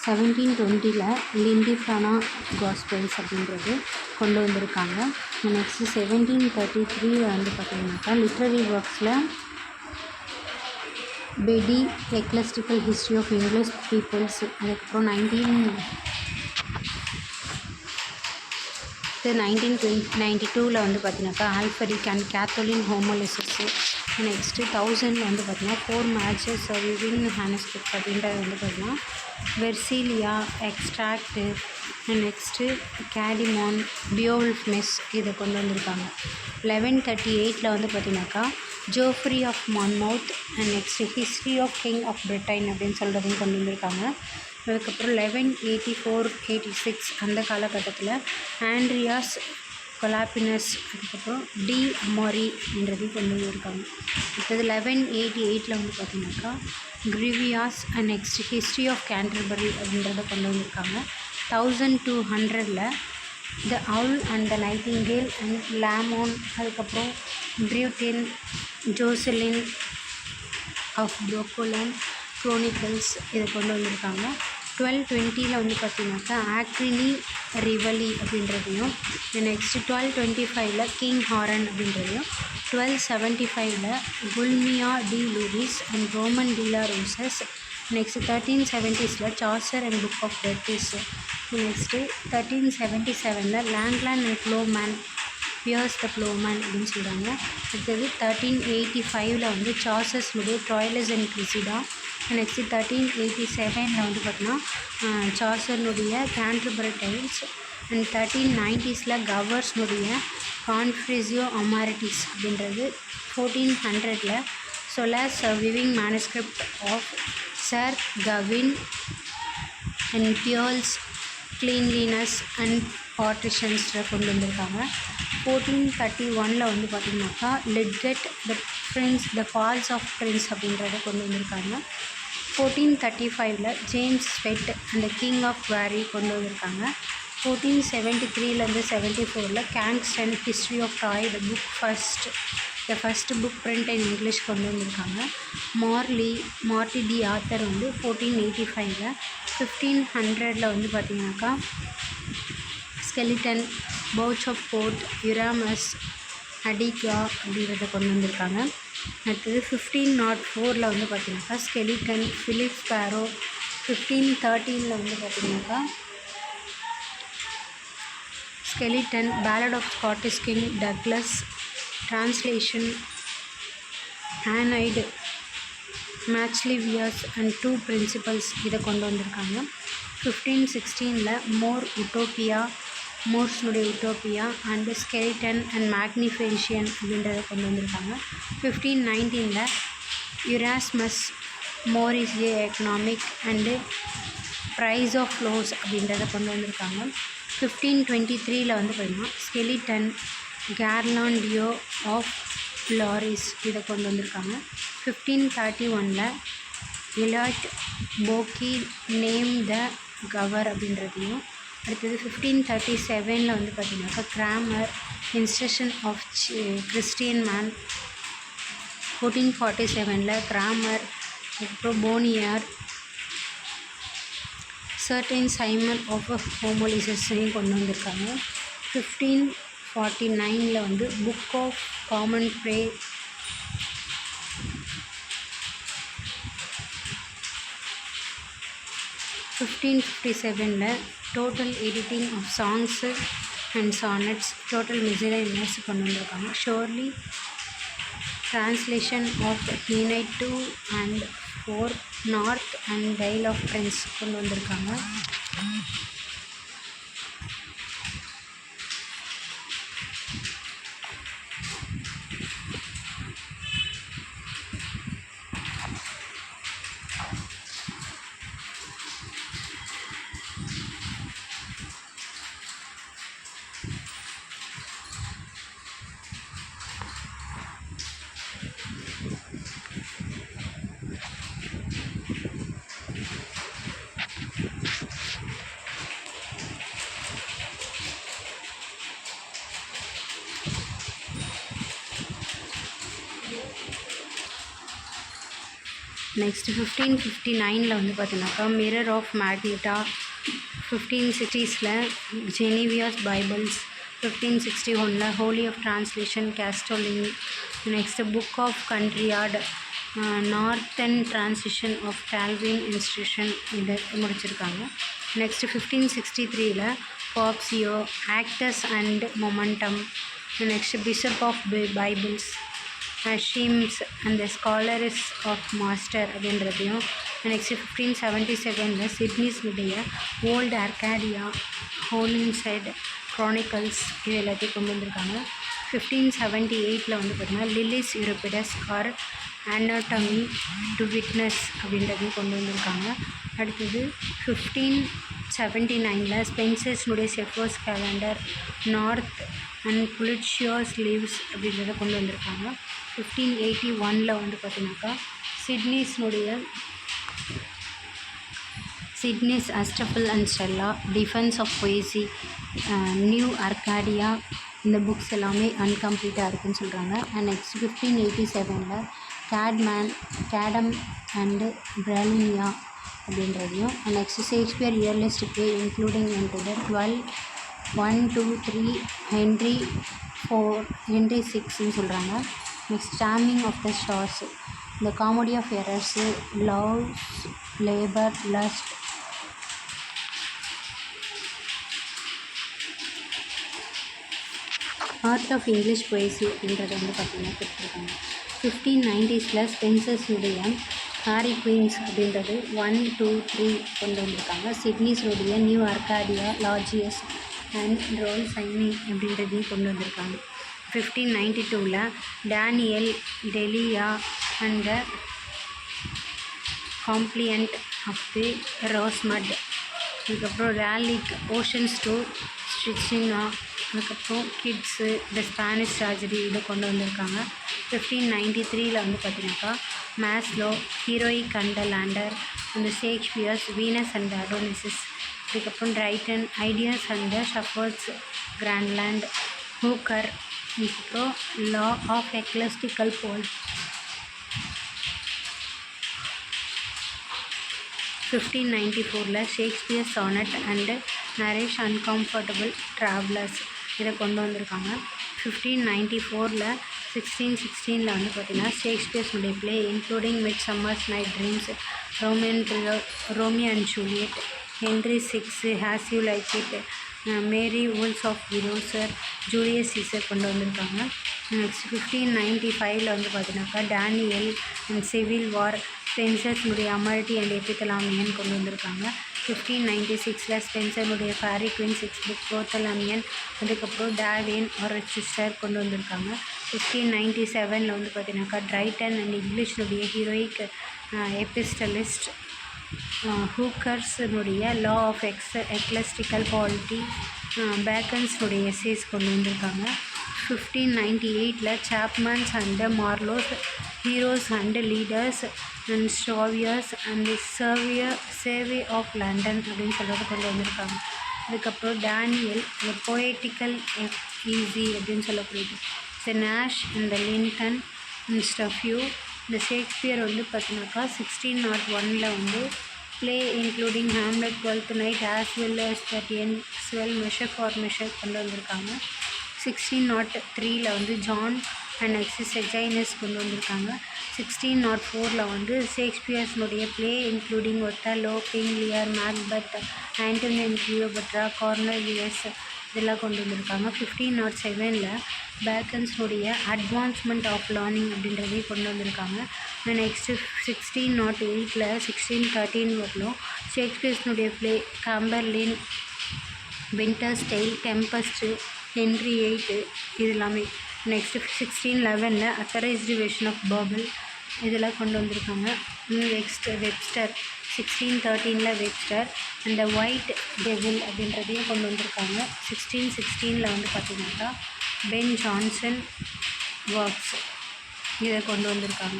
1720 லிண்டிஃபானா காஸ்பெல்ஸ் அப்படின்றது கொண்டு வந்திருக்காங்க. நெக்ஸ்ட்டு 1733 வந்து பார்த்திங்கனாக்கா லிட்ரரி ஒர்க்ஸில் Bede ecclesiastical history of English people's, அதுக்கப்புறம் 1992 வந்து பார்த்திங்கனாக்கா ஆல்ஃபரிக் அண்ட் கேத்தோலின் ஹோமோலிசிஸு. நெக்ஸ்ட்டு 1000 வந்து பார்த்திங்கன்னா 4 மேட்சஸ் விவிங் மேனஸ்கிரிப்ட் அப்படின்றது வந்து பார்த்திங்கன்னா Vercelli extract. Next Caedmon Beowulf மெஸ் இதை கொண்டு வந்திருக்காங்க. 1138 வந்து பார்த்திங்கனாக்கா Geoffrey of Monmouth and next history of king of Britain அப்படின்னு சொல்கிறதையும் கொண்டு வந்திருக்காங்க. அதுக்கப்புறம் 1184-86 அந்த காலகட்டத்தில் ஆண்ட்ரியாஸ் கொலாப்பினஸ், அதுக்கப்புறம் டி அமாரி அப்படின்றதையும் கொண்டு வந்திருக்காங்க. அடுத்தது 1188 வந்து பார்த்திங்கனாக்கா கிரிவியாஸ் and next history of Canterbury அப்படின்றத கொண்டு வந்திருக்காங்க. 1200 the owl and the nightingale and Layamon, அதுக்கப்புறம் பிரியூட்டின் ஜோசலின் ஆஃப் ப்ரோக்கோலன் க்ரோனிக்கல்ஸ் இதை கொண்டு வந்திருக்காங்க. 1220 வந்து பார்த்திங்கனாக்கா ஆக்ரினி ரிவலி அப்படின்றதையும், நெக்ஸ்ட்டு 1225 கிங் ஹாரன் அப்படின்றதையும், 1275 Guillaume de Lorris and roman de la roses, next 1370s Chaucer and book of டெத்திஸ், next 1377 Langland and Ploughman Piers the Ploughman அப்படின்னு சொல்கிறாங்க. அடுத்தது 1385 வந்து சார்சஸ்னுடைய ட்ராய்லஸ் அண்ட் கிறிசிடா. நெக்ஸ்ட்டு 1387 வந்து பார்த்திங்கன்னா சார்சர்னுடைய கேண்டர்பரி டைல்ஸ். அண்ட் 1390s கவர்ஸ்னுடைய கான்ஃப்ரிசியோ அமாரிட்டிஸ் அப்படின்றது. 1400 சொலாஸ் விவிங் manuscript of sir Gawain and Piers cleanliness and பார்ட்டிஷன்ஸில் கொண்டு வந்திருக்காங்க. 1431 வந்து பார்த்திங்கனாக்கா Lydgate the falls of Prince அப்படின்றத கொண்டு வந்திருக்காங்க. 1435 ஜேம்ஸ் ஸ்வெட் அண்ட் கிங் ஆஃப் வேரி கொண்டு வந்திருக்காங்க. 1473 74 Caxton history of Troy the first book print in English கொண்டு வந்திருக்காங்க. மார்டி டி ஆத்தர் வந்து 1485 1500 வந்து பார்த்திங்கனாக்கா Skelton Bowge of court Erasmus Adagia அப்படின்றத கொண்டு வந்திருக்காங்க. அடுத்தது 1504 வந்து பார்த்திங்கனாக்கா ஸ்கெலிட்டன் ஃபிலிப் ஸ்பேரோ. 1513 வந்து பார்த்திங்கனாக்கா Skelton ballad of Scottish king Douglas translation Aeneid Machiavelli's and 2 principles இதை கொண்டு வந்திருக்காங்க. 1516 மோர்ஸ்னுடைய Utopia and Skelton and Magnificence அப்படின்றத கொண்டு வந்திருக்காங்க. 1519 யுராஸ்மஸ் மோரிசியே எக்கனாமிக் அண்டு ப்ரைஸ் ஆஃப் ஃப்ளோஸ் அப்படின்றத கொண்டு வந்திருக்காங்க. 1523 வந்து பார்த்திங்கன்னா ஸ்கெலிட்டன் கேர்லாண்டியோ ஆஃப் லாரிஸ் இதை கொண்டு வந்திருக்காங்க. 1531 எலாட் போக்கி நேம் த கவர் அப்படின்றதையும். அடுத்தது 1537 வந்து பார்த்திங்கனாக்கா grammar instruction of Christian man. 1447 grammar, அப்புறம் போனியார் சர்டைன் சைமன் ஆஃப் ஹோமோலிசஸையும் கொண்டு வந்திருக்காங்க. 1549 வந்து book of common prayer. 1557 Tottel editing of songs and sonnets Tottel miscellaneous கொண்டு வந்திருக்காங்க. Surrey translation of Aeneid 2 and 4 North and tale of prince கொண்டு வந்திருக்காங்க. நெக்ஸ்ட்டு 1559 வந்து பார்த்தீங்கன்னாக்கா மிரர் ஆஃப் மேக்னிட்டா. 1560s Geneva's bibles. 1561 Hoby of translation Castiglione. Next book of courtier northern transition of Calvin institution இது முடிச்சிருக்காங்க. Next 1563 பாப்சியோ acts and momentum. Next bishop of bibles ஷீம்ஸ் and scholars of master அப்படின்றதையும். Next 1577 சிட்னிஸ்னுடைய old Arcadia Holinshed chronicles இது எல்லாத்தையும் கொண்டு வந்திருக்காங்க. 1578 வந்து பார்த்திங்கன்னா Lyly's Euphues or anatomy to witness அப்படின்றதையும் கொண்டு வந்திருக்காங்க. அடுத்தது 1579 ஸ்பென்சர்ஸ்னுடைய shepherd's calendar North and Plutarch's lives அப்படின்றத கொண்டு வந்திருக்காங்க. 1581 வந்து பார்த்தீங்கன்னாக்கா Sidney's Astrophel and Stella defence of poesy new Arcadia இந்த புக்ஸ் எல்லாமே அன்கம்ப்ளீட்டாக இருக்குதுன்னு சொல்கிறாங்க. And next 1587 Camden and Britannia அப்படின்றதையும். Next Shakespeare earliest play including into the 12, 1, 2, 3 Henry 4 Henry 6ன்னு சொல்கிறாங்க. Next taming of the shrew இந்த comedy of errors love labour lost. Art of English poesy அப்படின்றத வந்து பார்த்திங்கன்னா கொடுத்துருக்காங்க. 1590s ஸ்பென்சர்ஸுடைய ஹாரி குயின்ஸ் அப்படின்றது 1, 2, 3 கொண்டு வந்திருக்காங்க. சிட்னிஸுடைய நியூ அர்காடியா லாஜியஸ் அண்ட் ரோல் சைனிங் அப்படின்றதையும் கொண்டு வந்திருக்காங்க. 1592 டேனியல் டெலியா அண்ட் காம்ப்ளியன்ட் ஆஃப் தி ரோஸ்மட். அதுக்கப்புறம் ரேலிக் ஓஷன்ஸ் டு ஸ்ட்ரிச்சினா. அதுக்கப்புறம் கிட்ஸு த ஸ்பானிஷ் ட்ராஜடி இதை கொண்டு வந்திருக்காங்க. 1593 வந்து பார்த்தீங்கன்னாக்கா மேஸ்லோ ஹீரோயிக் அண்ட் லேண்டர் அந்த ஷேக்ஸ்பியர்ஸ் வீனஸ் அண்ட் அடோனிசிஸ். அதுக்கப்புறம் Drayton ideas and shepherd's garland Hooker. அதுக்கப்புறம் law of ecclesiastical polity. 1594 Shakespeare sonnet and Nashe uncomfortable travellers இதை கொண்டு வந்திருக்காங்க. 1594 1616 வந்து பார்த்திங்கன்னா ஷேக்ஸ்பியர்ஸுடைய play including mid summer's night dreams Romeo and Juliet Henry 6 as you like it merry wives of Windsor Julius Caesar கொண்டு வந்திருக்காங்க. Next 1595 வந்து பார்த்தீங்கன்னாக்கா டேனியல் அண்ட் சிவில் வார் ஸ்பென்சர்ஸ்னுடைய அமல்டி அண்ட் எபித்தலாமியன் கொண்டு வந்திருக்காங்க. 1596 ஸ்பென்சர்னுடைய ஃபேரி குயின் 6 புக் போத்தலாமியன். அதுக்கப்புறம் Davies ஒரு சிஸ்டர் கொண்டு வந்திருக்காங்க. 1597 வந்து பார்த்தீங்கன்னாக்கா ட்ரைட்டன் அண்ட் இங்கிலீஷ்னுடைய ஹீரோயிக் எபிஸ்டலிஸ்ட் ஹூக்கர்ஸுடைய லா ஆஃப் எக்லஸ்டிக்கல் பாலிட்டி பேக்கன்ஸுடைய எஸ்ஸேஸ் கொண்டு வந்திருக்காங்க. 1598 Chapman's and Marlowe's heroes and leaders and Stow's and survey of London அப்படின்னு சொல்கிறது கொண்டு வந்திருக்காங்க. அதுக்கப்புறம் டேனியல் போயட்டிக்கல் ஈஸி அப்படின்னு சொல்லக்கூடியது the Nashe and the Linden and ஸ்டஃப்யூ. இந்த ஷேக்ஸ்பியர் வந்து பார்த்தீங்கன்னாக்கா 1601 வந்து play including Hamlet 12th night as well as that end swell measure for measure கொண்டு வந்திருக்காங்க. 1603 வந்து ஜான் அண்ட் நெக்ஸ்ட் செஜைனஸ் கொண்டு வந்திருக்காங்க. 1604 வந்து ஷேக்ஸ்பியர்ஸ்னுடைய play including Othello king Lear Macbeth Antony and Cleopatra Cornelius இதெல்லாம் கொண்டு வந்திருக்காங்க. 1507 பேக்கன்ஸ்னுடைய அட்வான்ஸ்மெண்ட் ஆஃப் லேர்னிங் அப்படின்றதையும் கொண்டு வந்திருக்காங்க. நெக்ஸ்ட்டு 1608 1613 வரலும் ஷேக்ஸ்பியர்ஸ்னுடைய play Cymbeline Winter's Tale Tempest Henry 8 இது எல்லாமே. Next 1611 authorised version of Bible இதெல்லாம் கொண்டு வந்திருக்காங்க. நெக்ஸ்ட் வெப்ஸ்டர் 1613 வெப்ஸ்டர் அந்த ஒயிட் டெவில் அப்படின்றதையும் கொண்டு வந்திருக்காங்க. 1616 வந்து பார்த்திங்கனாக்கா பென் ஜான்சன் ஒர்க்ஸ் இதை கொண்டு வந்திருக்காங்க.